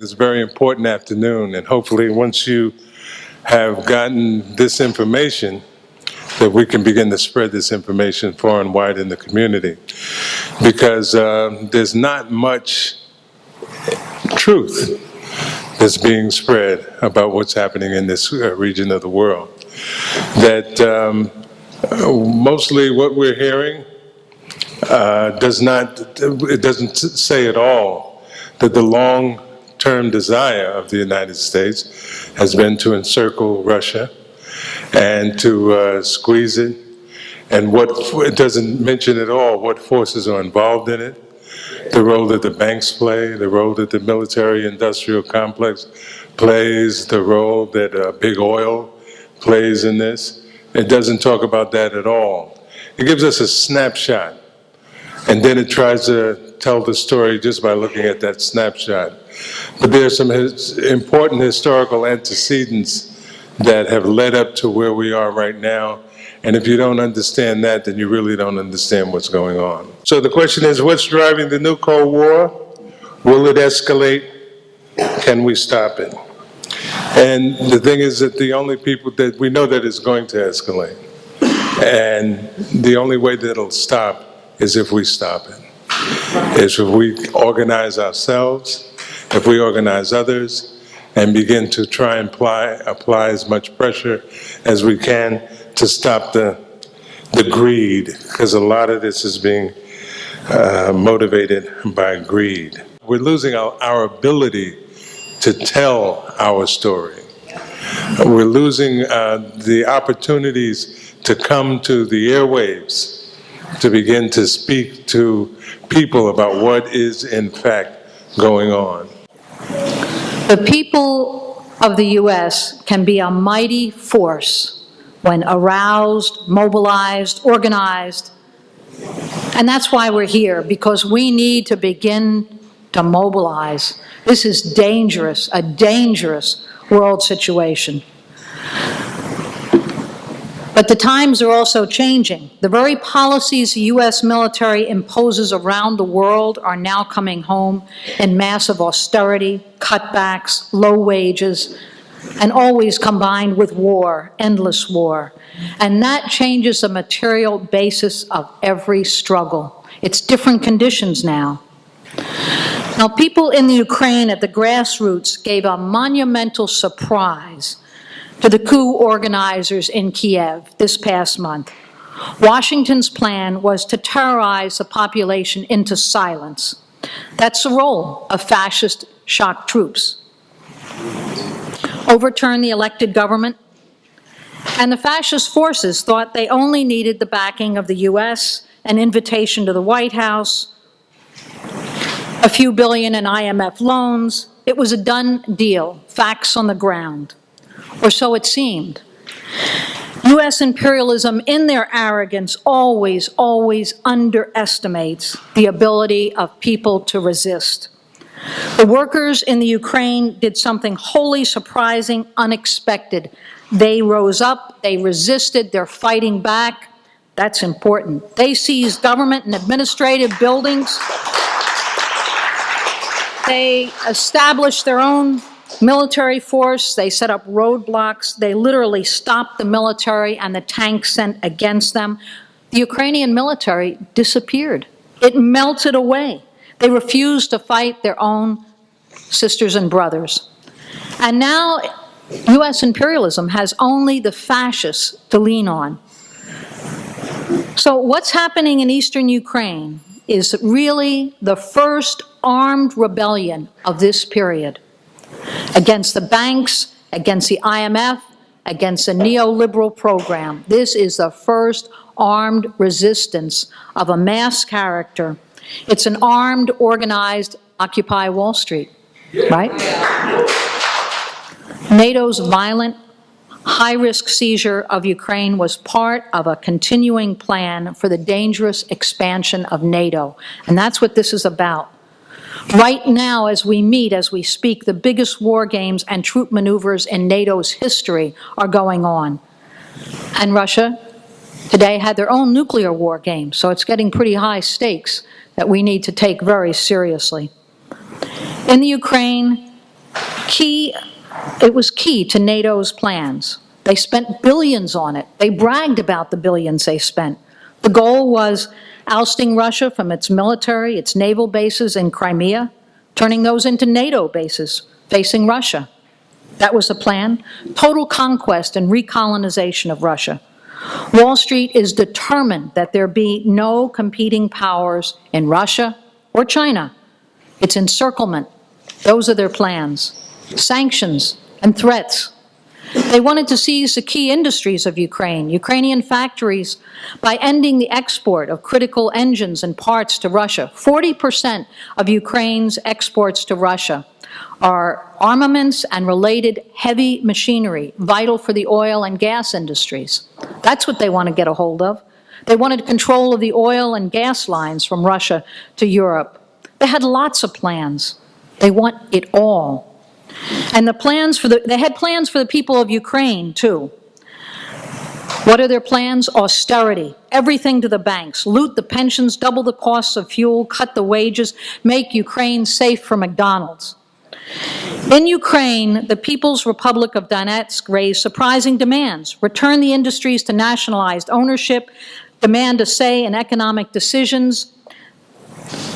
It's a very important afternoon, and hopefully once you have gotten this information, that we can begin to spread this information far and wide in the community. Because there's not much truth that's being spread about what's happening in this region of the world. That mostly what we're hearing doesn't say at all that the long-term desire of the United States has been to encircle Russia and to squeeze it. And it doesn't mention at all what forces are involved in it, the role that the banks play, the role that the military-industrial complex plays, the role that big oil plays in this. It doesn't talk about that at all. It gives us a snapshot, and then it tries to tell the story just by looking at that snapshot. But there are some important historical antecedents that have led up to where we are right now. And if you don't understand that, then you really don't understand what's going on. So the question is, what's driving the new Cold War? Will it escalate? Can we stop it? And the thing is that the only people that we know that it's going to escalate. And the only way that it'll stop is if we stop it. Is if we organize ourselves, if we organize others, and begin to try and apply as much pressure as we can to stop the greed, because a lot of this is being motivated by greed. We're losing our ability to tell our story. We're losing the opportunities to come to the airwaves, to begin to speak to people about what is in fact going on. The people of the U.S. can be a mighty force when aroused, mobilized, organized. And that's why we're here, because we need to begin to mobilize. This is dangerous, a dangerous world situation. But the times are also changing. The very policies the U.S. military imposes around the world are now coming home in massive austerity, cutbacks, low wages, and always combined with war, endless war. And that changes the material basis of every struggle. It's different conditions now. Now, people in the Ukraine at the grassroots gave a monumental surprise to the coup organizers in Kiev this past month. Washington's plan was to terrorize the population into silence. That's the role of fascist shock troops. Overturn the elected government, and the fascist forces thought they only needed the backing of the U.S., an invitation to the White House, a few billion in IMF loans. It was a done deal, facts on the ground. Or so it seemed. U.S. imperialism, in their arrogance, always underestimates the ability of people to resist. The workers in the Ukraine did something wholly surprising, unexpected. They rose up, they resisted, they're fighting back. That's important. They seized government and administrative buildings. They established their own military force. They set up roadblocks. They literally stopped the military and the tanks sent against them. The Ukrainian military disappeared. It melted away. They refused to fight their own sisters and brothers. And now U.S. imperialism has only the fascists to lean on. So what's happening in eastern Ukraine is really the first armed rebellion of this period. Against the banks, against the IMF, against the neoliberal program. This is the first armed resistance of a mass character. It's an armed, organized Occupy Wall Street, right? NATO's violent, high-risk seizure of Ukraine was part of a continuing plan for the dangerous expansion of NATO. And that's what this is about. Right now, as we meet, as we speak, the biggest war games and troop maneuvers in NATO's history are going on. And Russia today had their own nuclear war game, so it's getting pretty high stakes that we need to take very seriously. In the Ukraine, It was key to NATO's plans. They spent billions on it. They bragged about the billions they spent. The goal was ousting Russia from its military, its naval bases in Crimea, turning those into NATO bases facing Russia. That was the plan. Total conquest and recolonization of Russia. Wall Street is determined that there be no competing powers in Russia or China. It's encirclement. Those are their plans. Sanctions and threats. They wanted to seize the key industries of Ukraine, Ukrainian factories, by ending the export of critical engines and parts to Russia. 40% of Ukraine's exports to Russia are armaments and related heavy machinery, vital for the oil and gas industries. That's what they want to get a hold of. They wanted control of the oil and gas lines from Russia to Europe. They had lots of plans. They want it all. And they had plans for the people of Ukraine, too. What are their plans? Austerity, everything to the banks, loot the pensions, double the costs of fuel, cut the wages, make Ukraine safe for McDonald's. In Ukraine, the People's Republic of Donetsk raised surprising demands: return the industries to nationalized ownership, demand a say in economic decisions,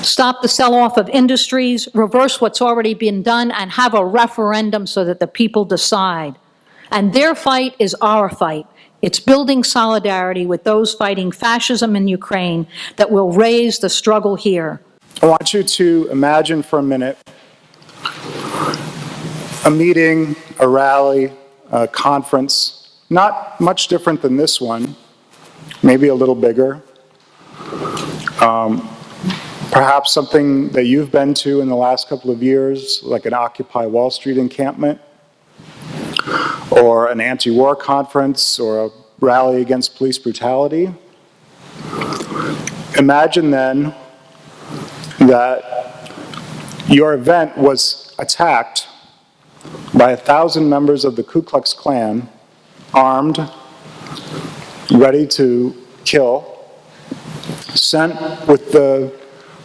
stop the sell-off of industries, reverse what's already been done, and have a referendum so that the people decide. And their fight is our fight. It's building solidarity with those fighting fascism in Ukraine that will raise the struggle here. I want you to imagine for a minute a meeting, a rally, a conference, not much different than this one, maybe a little bigger. Perhaps something that you've been to in the last couple of years, like an Occupy Wall Street encampment, or an anti-war conference, or a rally against police brutality. Imagine then that your event was attacked by 1,000 members of the Ku Klux Klan, armed, ready to kill, sent with the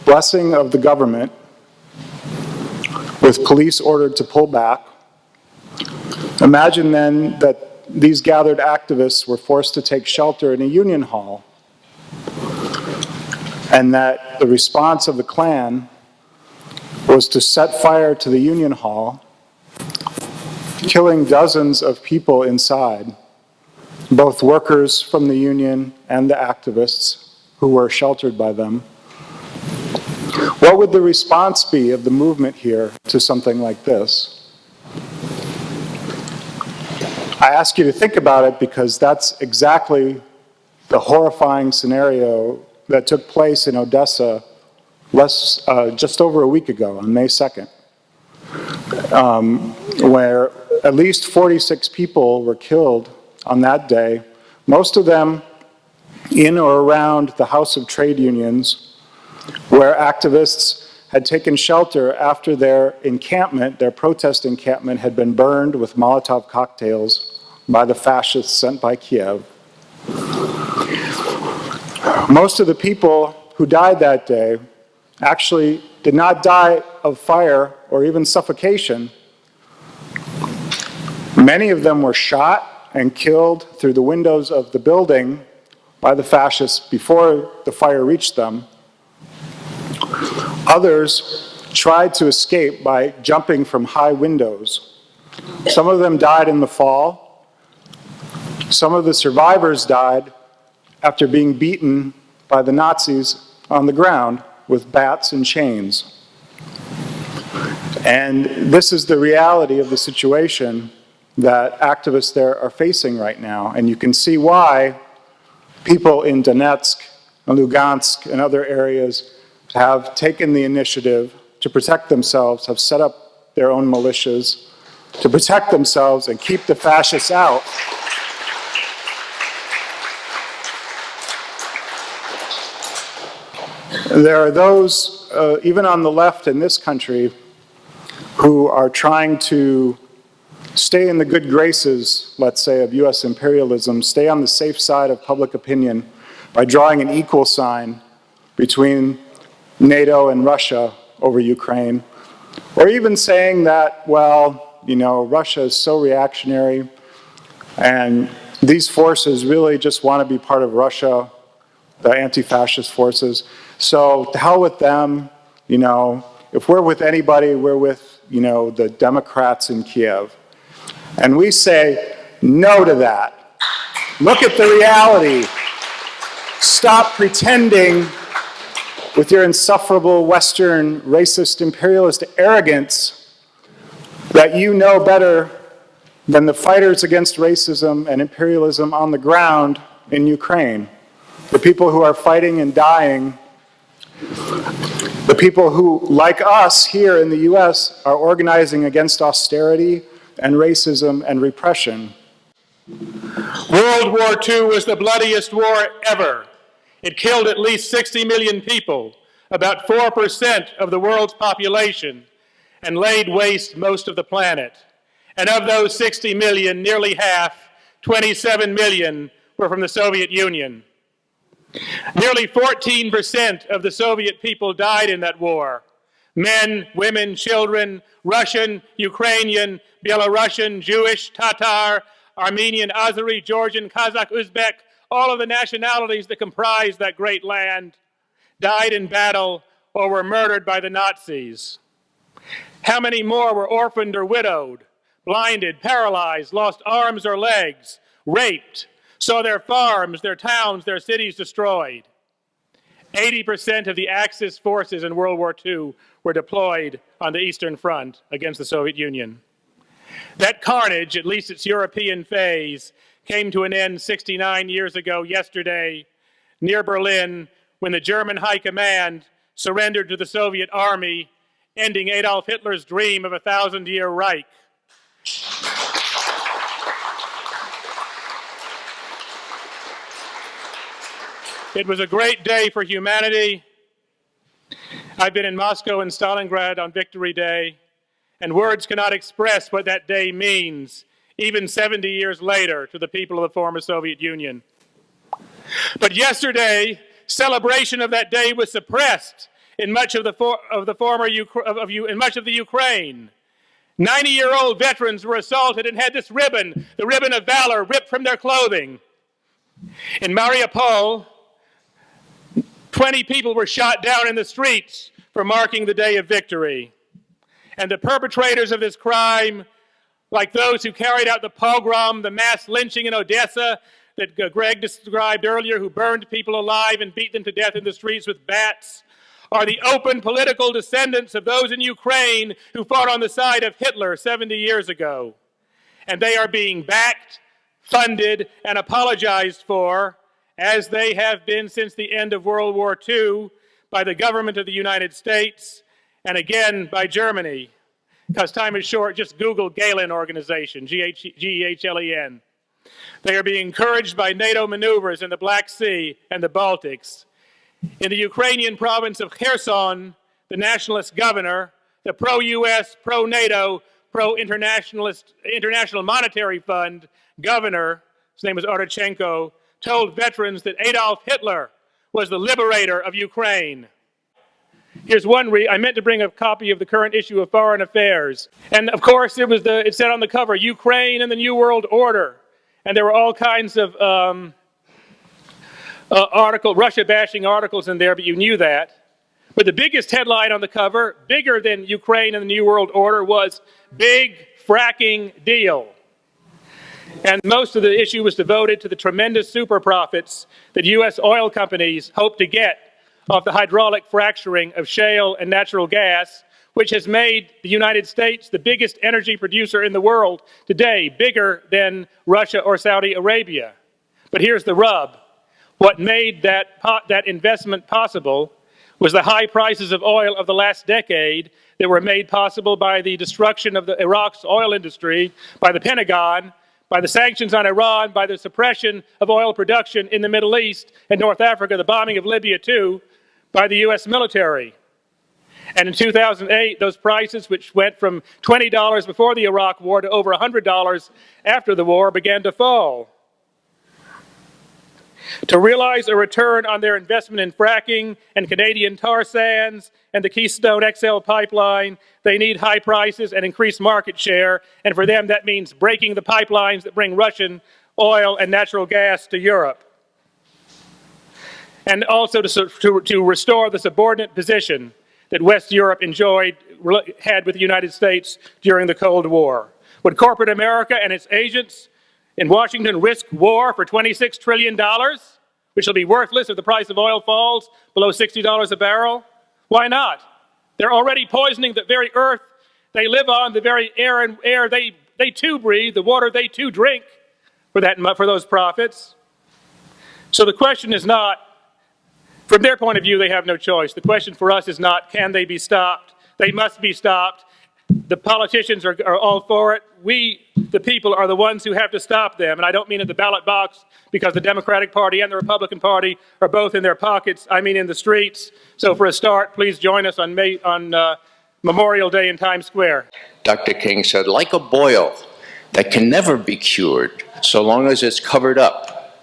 blessing of the government, with police ordered to pull back. Imagine then that these gathered activists were forced to take shelter in a union hall, and that the response of the Klan was to set fire to the union hall, killing dozens of people inside, both workers from the union and the activists who were sheltered by them. What would the response be of the movement here to something like this? I ask you to think about it because that's exactly the horrifying scenario that took place in Odessa just over a week ago, on May 2nd, where at least 46 people were killed on that day, most of them in or around the House of Trade Unions, where activists had taken shelter after their encampment, their protest encampment, had been burned with Molotov cocktails by the fascists sent by Kiev. Most of the people who died that day actually did not die of fire or even suffocation. Many of them were shot and killed through the windows of the building by the fascists before the fire reached them. Others tried to escape by jumping from high windows. Some of them died in the fall. Some of the survivors died after being beaten by the Nazis on the ground with bats and chains. And this is the reality of the situation that activists there are facing right now. And you can see why people in Donetsk and Lugansk and other areas have taken the initiative to protect themselves, have set up their own militias to protect themselves and keep the fascists out. There are those, even on the left in this country, who are trying to stay in the good graces, let's say, of US imperialism, stay on the safe side of public opinion by drawing an equal sign between NATO and Russia over Ukraine, or even saying that, well, Russia is so reactionary, and these forces really just want to be part of Russia, the anti-fascist forces. So to hell with them, if we're with anybody, we're with, the Democrats in Kiev. And we say no to that. Look at the reality. Stop pretending with your insufferable Western racist imperialist arrogance that you know better than the fighters against racism and imperialism on the ground in Ukraine. The people who are fighting and dying, the people who, like us here in the US, are organizing against austerity and racism and repression. World War II was the bloodiest war ever. It killed at least 60 million people, about 4% of the world's population, and laid waste most of the planet. And of those 60 million, nearly half, 27 million, were from the Soviet Union. Nearly 14% of the Soviet people died in that war. Men, women, children, Russian, Ukrainian, Belarusian, Jewish, Tatar, Armenian, Azeri, Georgian, Kazakh, Uzbek, all of the nationalities that comprise that great land died in battle or were murdered by the Nazis. How many more were orphaned or widowed, blinded, paralyzed, lost arms or legs, raped, saw their farms, their towns, their cities destroyed? 80% of the Axis forces in World War II were deployed on the Eastern Front against the Soviet Union. That carnage, at least its European phase, came to an end 69 years ago yesterday near Berlin when the German High Command surrendered to the Soviet army, ending Adolf Hitler's dream of a 1,000-year Reich. It was a great day for humanity. I've been in Moscow and Stalingrad on Victory Day, and words cannot express what that day means, even 70 years later, to the people of the former Soviet Union. But yesterday, celebration of that day was suppressed in much of the Ukraine. 90-year-old veterans were assaulted and had this ribbon, the ribbon of valor, ripped from their clothing. In Mariupol, 20 people were shot down in the streets for marking the day of victory. And the perpetrators of this crime, like those who carried out the pogrom, the mass lynching in Odessa that Greg described earlier, who burned people alive and beat them to death in the streets with bats, are the open political descendants of those in Ukraine who fought on the side of Hitler 70 years ago. And they are being backed, funded, and apologized for, as they have been since the end of World War II, by the government of the United States, and again by Germany. Because time is short, just Google Gehlen Organization, G-E-H-L-E-N. They are being encouraged by NATO maneuvers in the Black Sea and the Baltics. In the Ukrainian province of Kherson, the nationalist governor, the pro-US, pro-NATO, pro-International Monetary Fund governor, his name is Orachenko, told veterans that Adolf Hitler was the liberator of Ukraine. Here's one I meant to bring a copy of the current issue of Foreign Affairs. And of course, it said on the cover, Ukraine and the New World Order. And there were all kinds of Russia-bashing articles in there, but you knew that. But the biggest headline on the cover, bigger than Ukraine and the New World Order, was Big Fracking Deal. And most of the issue was devoted to the tremendous super profits that U.S. oil companies hope to get off the hydraulic fracturing of shale and natural gas, which has made the United States the biggest energy producer in the world today, bigger than Russia or Saudi Arabia. But here's the rub. What made that investment possible was the high prices of oil of the last decade that were made possible by the destruction of Iraq's oil industry, by the Pentagon, by the sanctions on Iran, by the suppression of oil production in the Middle East and North Africa, the bombing of Libya too, by the U.S. military. And in 2008, those prices, which went from $20 before the Iraq war to over $100 after the war, began to fall. To realize a return on their investment in fracking and Canadian tar sands and the Keystone XL pipeline, they need high prices and increased market share, and for them that means breaking the pipelines that bring Russian oil and natural gas to Europe. And also to restore the subordinate position that West Europe had with the United States during the Cold War. Would corporate America and its agents in Washington risk war for $26 trillion, which will be worthless if the price of oil falls below $60 a barrel? Why not? They're already poisoning the very earth they live on, the very air they too breathe, the water they too drink for those profits. So the question is not, from their point of view, they have no choice. The question for us is not, can they be stopped? They must be stopped. The politicians are all for it. We, the people, are the ones who have to stop them. And I don't mean at the ballot box, because the Democratic Party and the Republican Party are both in their pockets. I mean in the streets. So for a start, please join us on Memorial Day in Times Square. Dr. King said, like a boil that can never be cured so long as it's covered up,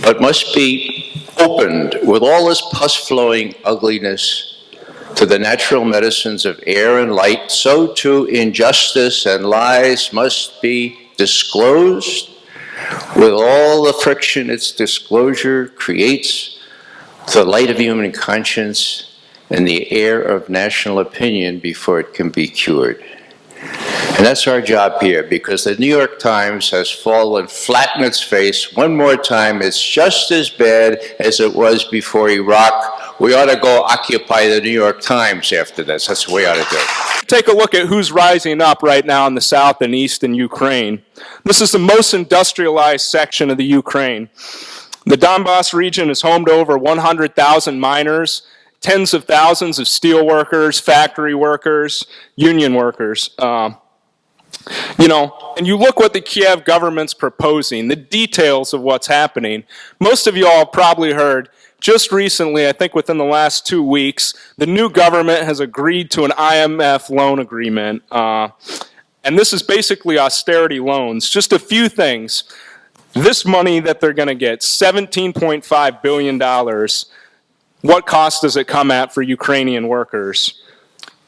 but must be opened with all this pus-flowing ugliness to the natural medicines of air and light, so too injustice and lies must be disclosed with all the friction its disclosure creates to the light of human conscience and the air of national opinion before it can be cured. And that's our job here, because the New York Times has fallen flat in its face one more time. It's just as bad as it was before Iraq. We ought to go occupy the New York Times after this. That's what we ought to do. Take a look at who's rising up right now in the south and east in Ukraine. This is the most industrialized section of the Ukraine. The Donbass region is home to over 100,000 miners, tens of thousands of steel workers, factory workers, union workers. And you look what the Kiev government's proposing, the details of what's happening. Most of you all have probably heard, just recently, I think within the last 2 weeks, the new government has agreed to an IMF loan agreement. And this is basically austerity loans. Just a few things. This money that they're going to get, $17.5 billion, what cost does it come at for Ukrainian workers?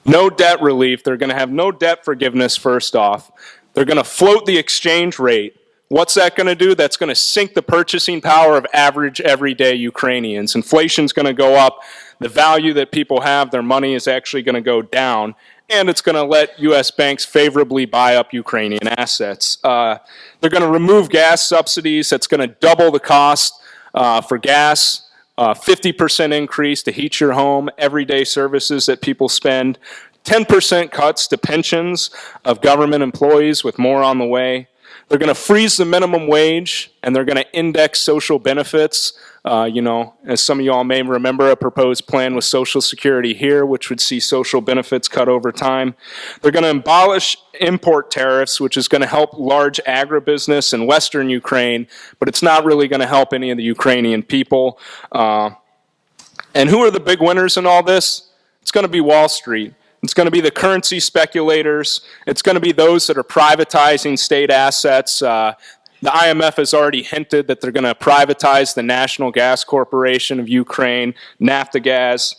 No debt relief. They're going to have no debt forgiveness, first off. They're going to float the exchange rate. What's that going to do? That's going to sink the purchasing power of average, everyday Ukrainians. Inflation's going to go up. The value that people have, their money, is actually going to go down. And it's going to let U.S. banks favorably buy up Ukrainian assets. They're going to remove gas subsidies. That's going to double the cost for gas. 50% increase to heat your home, everyday services that people spend, 10% cuts to pensions of government employees, with more on the way. They're going to freeze the minimum wage, and they're going to index social benefits. As some of you all may remember, a proposed plan with Social Security here, which would see social benefits cut over time. They're going to abolish import tariffs, which is going to help large agribusiness in western Ukraine, but it's not really going to help any of the Ukrainian people. And who are the big winners in all this? It's going to be Wall Street. It's going to be the currency speculators. It's going to be those that are privatizing state assets. The IMF has already hinted that they're going to privatize the National Gas Corporation of Ukraine, Naftagaz.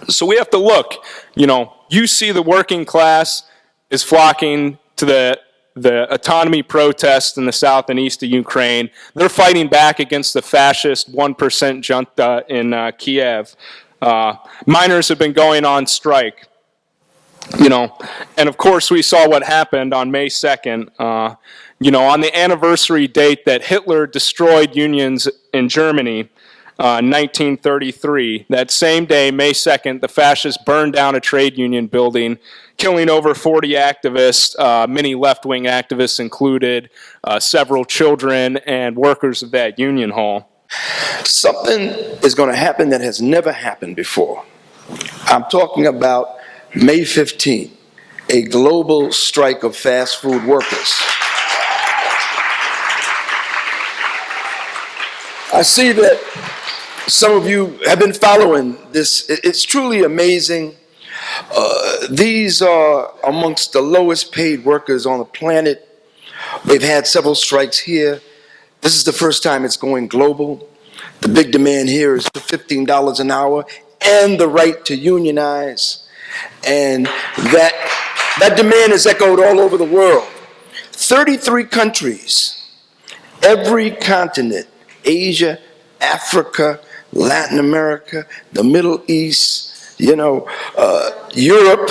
So we have to look. You see the working class is flocking to the autonomy protests in the south and east of Ukraine. They're fighting back against the fascist 1% junta in Kiev. Miners have been going on strike. And of course we saw what happened on May 2nd. On the anniversary date that Hitler destroyed unions in Germany, 1933, that same day, May 2nd, the fascists burned down a trade union building, killing over 40 activists, many left-wing activists included, several children and workers of that union hall. Something is going to happen that has never happened before. I'm talking about May 15th, a global strike of fast food workers. I see that some of you have been following this. It's truly amazing. These are amongst the lowest paid workers on the planet. They've had several strikes here. This is the first time it's going global. The big demand here is for $15 an hour and the right to unionize. And that demand is echoed all over the world. 33 countries, every continent, Asia, Africa, Latin America, the Middle East, Europe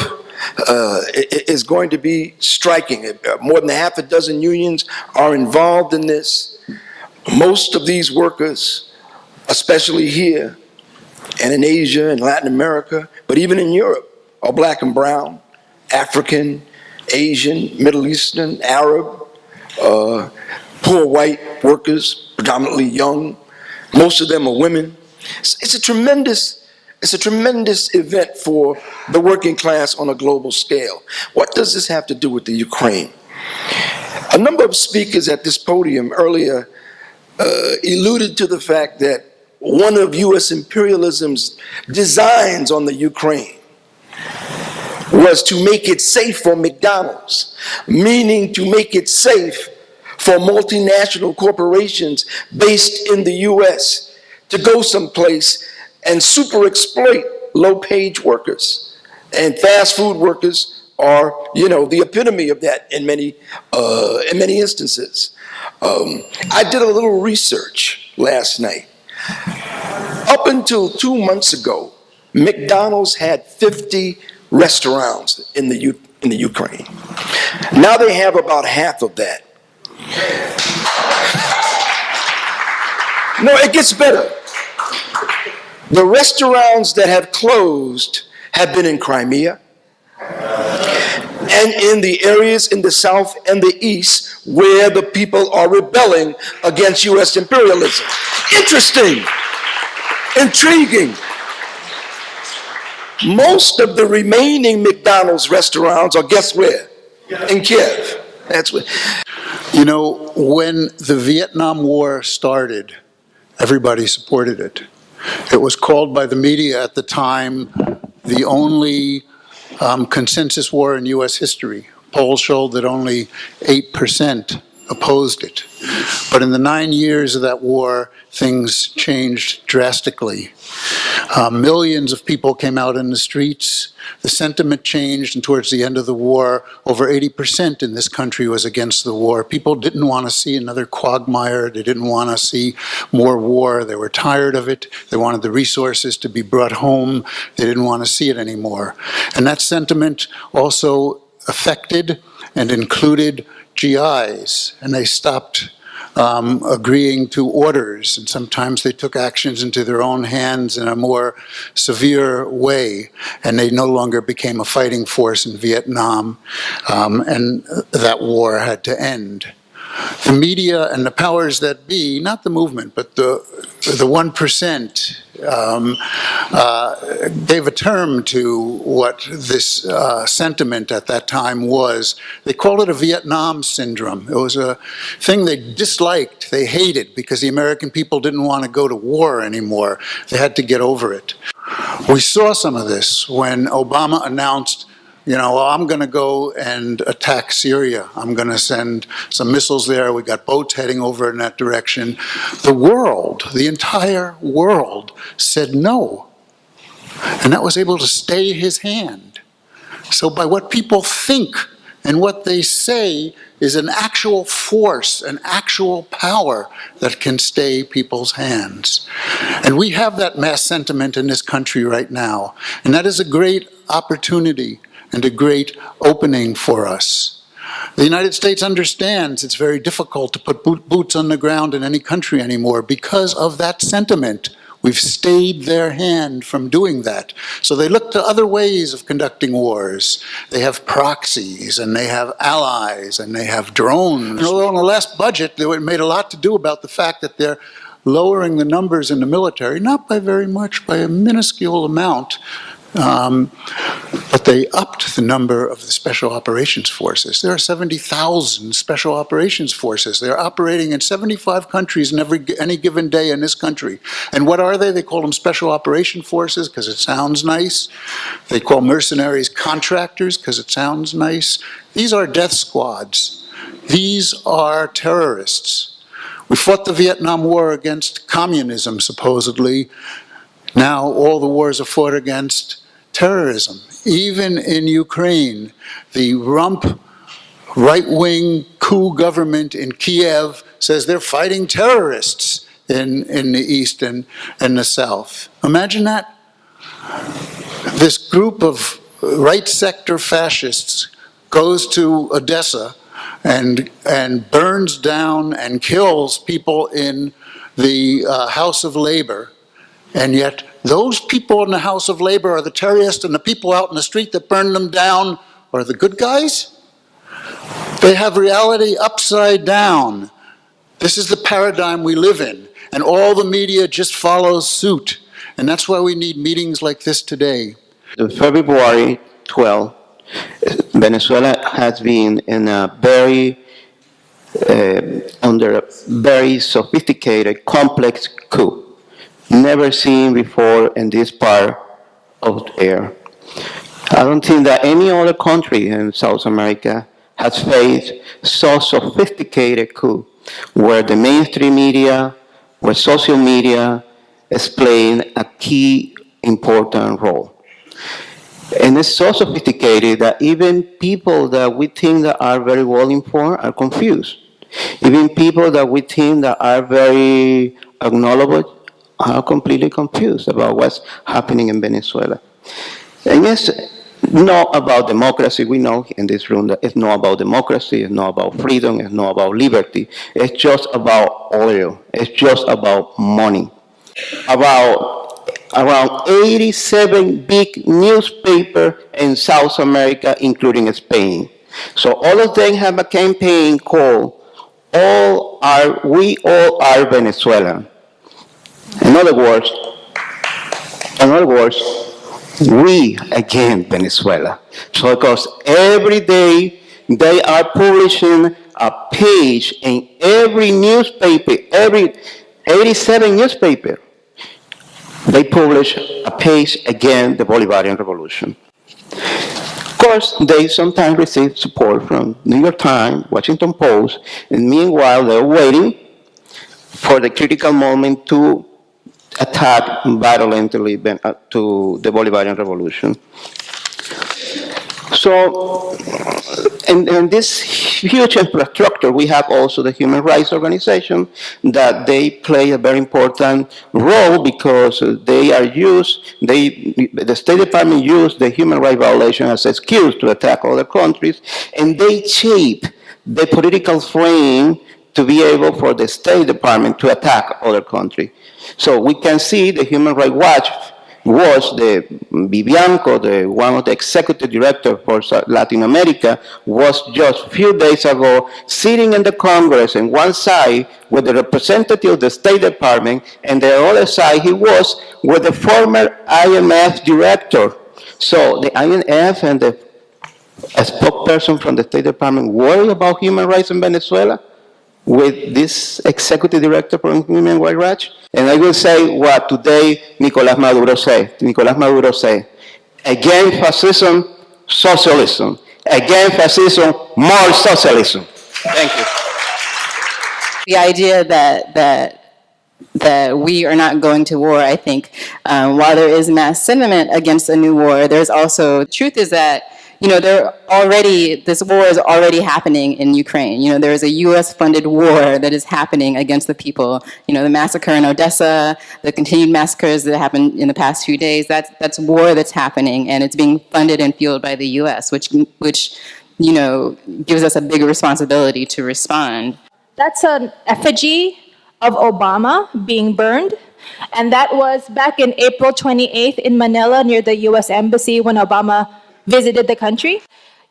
is going to be striking. More than half a dozen unions are involved in this. Most of these workers, especially here and in Asia and Latin America, but even in Europe, are black and brown, African, Asian, Middle Eastern, Arab, poor white workers, predominantly young. Most of them are women. It's a tremendous event for the working class on a global scale. What does this have to do with the Ukraine? A number of speakers at this podium earlier alluded to the fact that one of U.S. imperialism's designs on the Ukraine was to make it safe for McDonald's, meaning to make it safe for multinational corporations based in the U.S. to go someplace and super exploit low-paid workers. And fast food workers are, the epitome of that in many instances. I did a little research last night. Up until 2 months ago, McDonald's had 50 restaurants in the Ukraine. Now they have about half of that. No, it gets better. The restaurants that have closed have been in Crimea and in the areas in the south and the east where the people are rebelling against U.S. imperialism. Interesting, intriguing. Most of the remaining McDonald's restaurants are, guess where? In Kiev. That's where. When the Vietnam War started, everybody supported it. It was called by the media at the time the only consensus war in U.S. history. Polls showed that only 8% opposed it. But in the 9 years of that war, things changed drastically. Millions of people came out in the streets. The sentiment changed, and towards the end of the war, over 80% in this country was against the war. People didn't want to see another quagmire. They didn't want to see more war. They were tired of it. They wanted the resources to be brought home. They didn't want to see it anymore. And that sentiment also affected and included GIs, and they stopped agreeing to orders, and sometimes they took actions into their own hands in a more severe way, and they no longer became a fighting force in Vietnam, and that war had to end. The media and the powers that be, not the movement, but the 1%, gave a term to what this sentiment at that time was. They called it a Vietnam syndrome. It was a thing they disliked, they hated, because the American people didn't want to go to war anymore. They had to get over it. We saw some of this when Obama announced, I'm going to go and attack Syria. I'm going to send some missiles there. We got boats heading over in that direction. The world, the entire world, said no. And that was able to stay his hand. So by what people think and what they say is an actual force, an actual power that can stay people's hands. And we have that mass sentiment in this country right now. And that is a great opportunity and a great opening for us. The United States understands it's very difficult to put boots on the ground in any country anymore because of that sentiment. We've stayed their hand from doing that. So they look to other ways of conducting wars. They have proxies, and they have allies, and they have drones. Although in the last budget, they made a lot to do about the fact that they're lowering the numbers in the military, not by very much, by a minuscule amount, but they upped the number of the Special Operations Forces. There are 70,000 Special Operations Forces. They're operating in 75 countries in any given day in this country. And what are they? They call them Special Operations Forces because it sounds nice. They call mercenaries contractors because it sounds nice. These are death squads. These are terrorists. We fought the Vietnam War against communism, supposedly. Now all the wars are fought against terrorism. Even in Ukraine, the rump right-wing coup government in Kiev says they're fighting terrorists in the east and the south. Imagine that. This group of right sector fascists goes to Odessa and burns down and kills people in the House of Labor. And yet those people in the House of Labor are the terrorists, and the people out in the street that burned them down are the good guys? They have reality upside down. This is the paradigm we live in, and all the media just follows suit. And that's why we need meetings like this today. February 12, Venezuela has been in a under a very sophisticated, complex coup, never seen before in this part of the air. I don't think that any other country in South America has faced so sophisticated coup, where the mainstream media, where social media is playing a key important role. And it's so sophisticated that even people that we think that are very well informed are confused. Even people that we think that are very acknowledgeable are completely confused about what's happening in Venezuela. And it's not about democracy. We know in this room that it's not about democracy, it's not about freedom, it's not about liberty. It's just about oil. It's just about money. Around 87 big newspapers in South America, including Spain. So all of them have a campaign called We All Are Venezuelan. In other words, we again Venezuela. So because every day they are publishing a page in every newspaper, every 87 newspaper, they publish a page against the Bolivarian Revolution. Of course, they sometimes receive support from New York Times, Washington Post, and meanwhile they're waiting for the critical moment to attack violently to the Bolivarian Revolution. So, in this huge infrastructure, we have also the human rights organization that they play a very important role because they are used, the State Department used the human rights violation as an excuse to attack other countries, and they shape the political frame to be able for the State Department to attack other countries. So we can see the Human Rights Watch was the Vivianco, one of the executive directors for Latin America, was just a few days ago sitting in the Congress on one side with the representative of the State Department, and the other side he was with the former IMF director. So the IMF and the spokesperson from the State Department worry about human rights in Venezuela with this executive director from Human Rights Watch. And I will say what today Nicolás Maduro said. Nicolás Maduro said, against fascism, socialism. Against fascism, more socialism. Thank you. The idea that we are not going to war, I think, while there is mass sentiment against a new war, there's also, truth is that this war is already happening in Ukraine. There is a U.S.-funded war that is happening against the people. The massacre in Odessa, the continued massacres that happened in the past few days, that's war that's happening, and it's being funded and fueled by the U.S., which gives us a bigger responsibility to respond. That's an effigy of Obama being burned, and that was back in April 28th in Manila near the U.S. Embassy when Obama visited the country.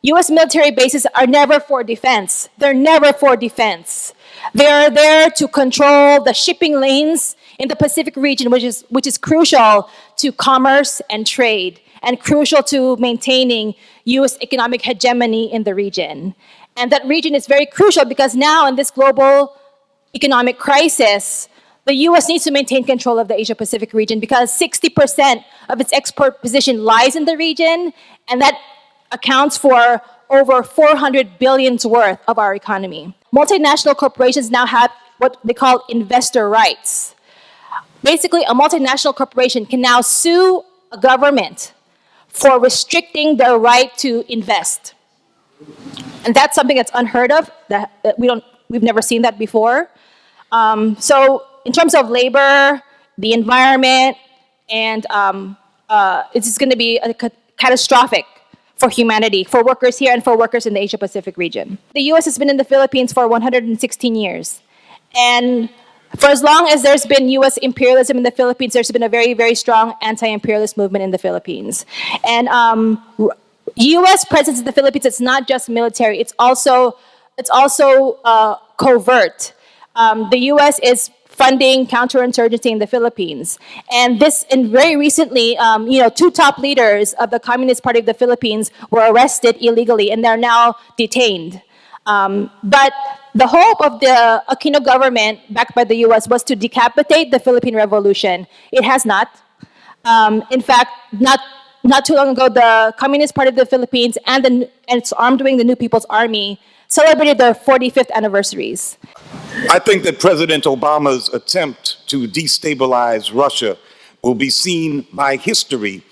U.S. military bases are never for defense. They're never for defense. They are there to control the shipping lanes in the Pacific region, which is crucial to commerce and trade, and crucial to maintaining U.S. economic hegemony in the region. And that region is very crucial because now in this global economic crisis, the U.S. needs to maintain control of the Asia-Pacific region because 60% of its export position lies in the region, and that accounts for over $400 billion worth of our economy. Multinational corporations now have what they call investor rights. Basically, a multinational corporation can now sue a government for restricting their right to invest. And that's something that's unheard of, that we've never seen that before. So in terms of labor, the environment, and it's just going to be catastrophic for humanity, for workers here and for workers in the Asia-Pacific region. The US has been in the Philippines for 116 years. And for as long as there's been US imperialism in the Philippines, there's been a very, very strong anti-imperialist movement in the Philippines. And US presence in the Philippines, it's not just military, it's also covert. The US is funding counterinsurgency in the Philippines. And very recently, two top leaders of the Communist Party of the Philippines were arrested illegally and they're now detained. But the hope of the Aquino government, backed by the US, was to decapitate the Philippine Revolution. It has not. In fact, not too long ago, the Communist Party of the Philippines and its armed wing, the New People's Army, celebrated their 45th anniversaries. I think that President Obama's attempt to destabilize Russia will be seen by history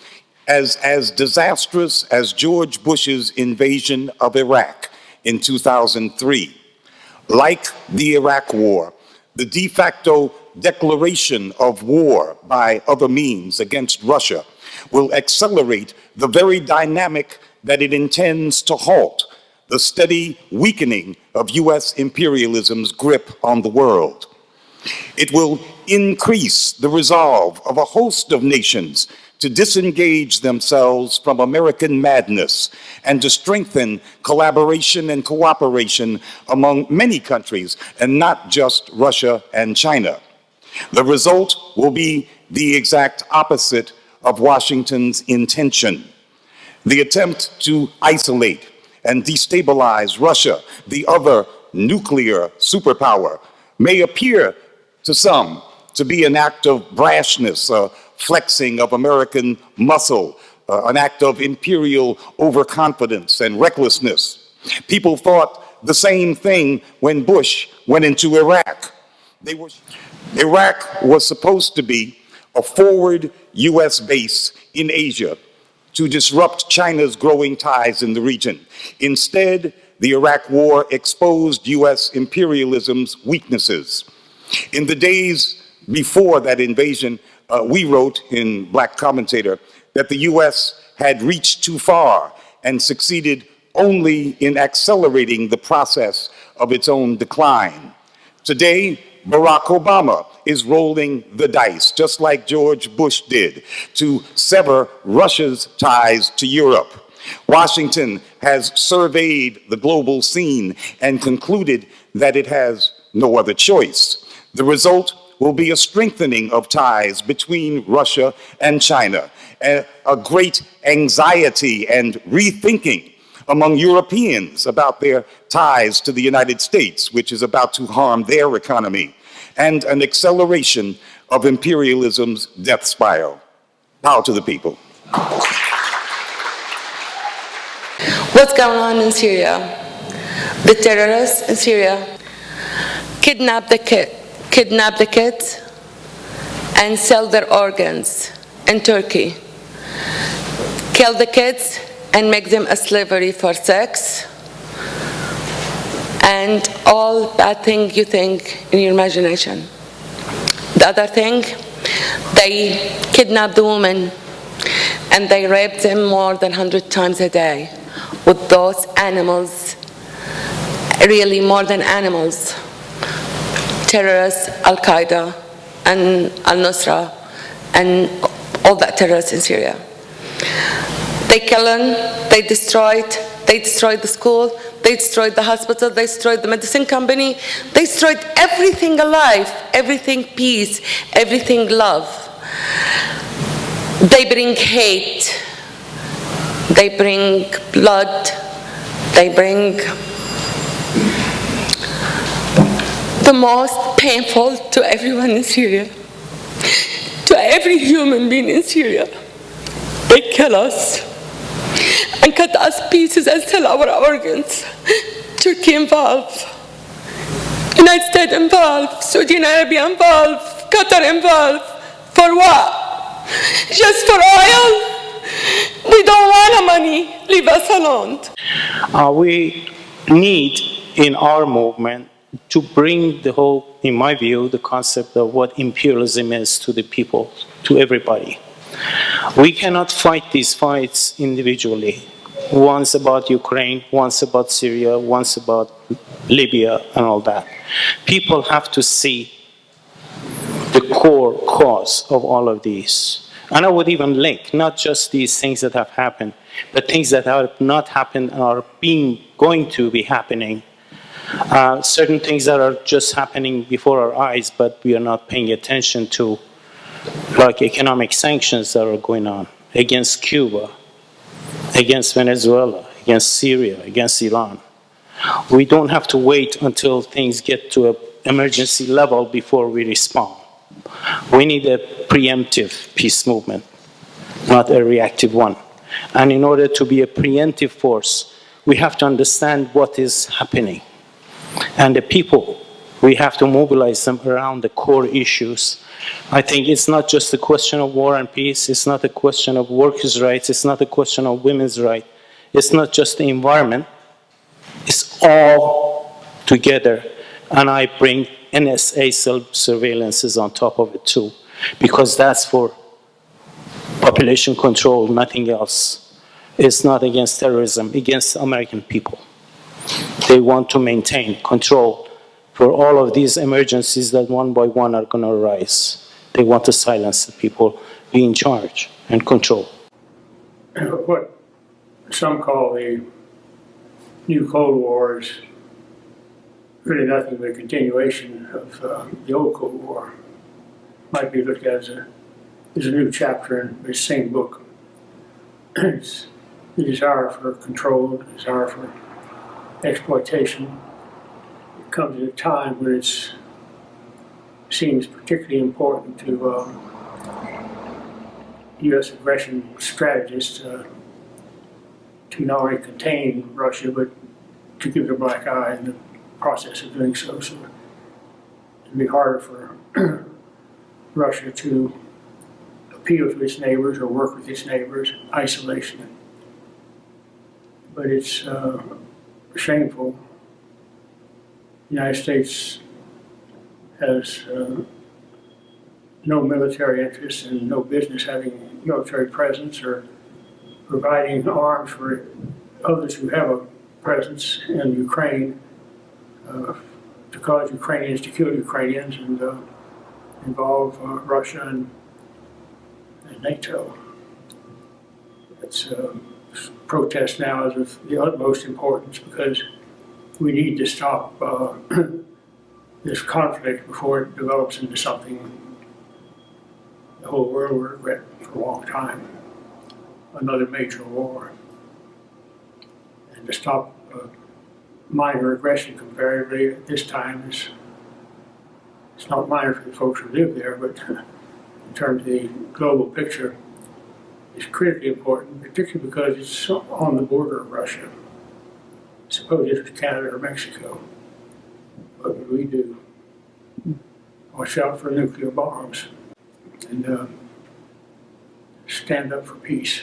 as disastrous as George Bush's invasion of Iraq in 2003. Like the Iraq War, the de facto declaration of war by other means against Russia will accelerate the very dynamic that it intends to halt, the steady weakening of US imperialism's grip on the world. It will increase the resolve of a host of nations to disengage themselves from American madness and to strengthen collaboration and cooperation among many countries, and not just Russia and China. The result will be the exact opposite of Washington's intention. The attempt to isolate and destabilize Russia, the other nuclear superpower, may appear to some to be an act of brashness, a flexing of American muscle, an act of imperial overconfidence and recklessness. People thought the same thing when Bush went into Iraq. Iraq was supposed to be a forward US base in Asia to disrupt China's growing ties in the region. Instead, the Iraq War exposed US imperialism's weaknesses. In the days before that invasion, we wrote in Black Commentator that the US had reached too far and succeeded only in accelerating the process of its own decline. Today, Barack Obama is rolling the dice, just like George Bush did, to sever Russia's ties to Europe. Washington has surveyed the global scene and concluded that it has no other choice. The result will be a strengthening of ties between Russia and China, a great anxiety and rethinking among Europeans about their ties to the United States, which is about to harm their economy, and an acceleration of imperialism's death spiral. Power to the people. What's going on in Syria? The terrorists in Syria kidnap the kids and sell their organs in Turkey. Kill the kids and make them a slavery for sex, and all bad things you think in your imagination. The other thing, they kidnap the woman and they rape them more than 100 times a day with those animals, really more than animals, terrorists, Al-Qaeda and Al-Nusra and all that terrorists in Syria. They kill them, they destroyed the school, they destroyed the hospital, they destroyed the medicine company, they destroyed everything alive, everything peace, everything love. They bring hate, they bring blood, they bring the most painful to everyone in Syria, to every human being in Syria. They kill us and cut us pieces and sell our organs. Turkey involved United States involved, Saudi Arabia involved, Qatar involved. For what? Just for oil? We don't want the money. Leave us alone. We need in our movement to bring the whole, in my view, the concept of what imperialism is to the people, to everybody. We cannot fight these fights individually. Once about Ukraine, once about Syria, once about Libya, and all that. People have to see the core cause of all of these. And I would even link not just these things that have happened, but things that have not happened and are going to be happening. Certain things that are just happening before our eyes, but we are not paying attention to, like economic sanctions that are going on against Cuba, against Venezuela, against Syria, against Iran. We don't have to wait until things get to an emergency level before we respond. We need a preemptive peace movement, not a reactive one. And in order to be a preemptive force, we have to understand what is happening. And the people, we have to mobilize them around the core issues. I think it's not just a question of war and peace, it's not a question of workers' rights, it's not a question of women's rights, it's not just the environment, it's all together. And I bring NSA surveillances on top of it too, because that's for population control, nothing else. It's not against terrorism, against American people. They want to maintain control for all of these emergencies that one by one are going to arise. They want to silence the people, be in charge and control. What some call the new Cold War is really nothing but a continuation of the old Cold War. Might be looked at as a new chapter in the same book. It's the desire for control, the desire for exploitation. It comes at a time when it seems particularly important to U.S. aggression strategists to not only contain Russia, but to give it a black eye in the process of doing so. So it'd be harder for Russia to appeal to its neighbors or work with its neighbors, isolation. But it's shameful. The United States has no military interests and no business having military presence or providing arms for others who have a presence in Ukraine to cause Ukrainians to kill Ukrainians and involve Russia and NATO. It's protest now is of the utmost importance because we need to stop this conflict before it develops into something the whole world will regret for a long time, another major war. And to stop minor aggression comparatively at this time it's not minor for the folks who live there, but in terms of the global picture, it's critically important, particularly because it's on the border of Russia. Suppose it was Canada or Mexico. What would we do? Watch out for nuclear bombs and stand up for peace.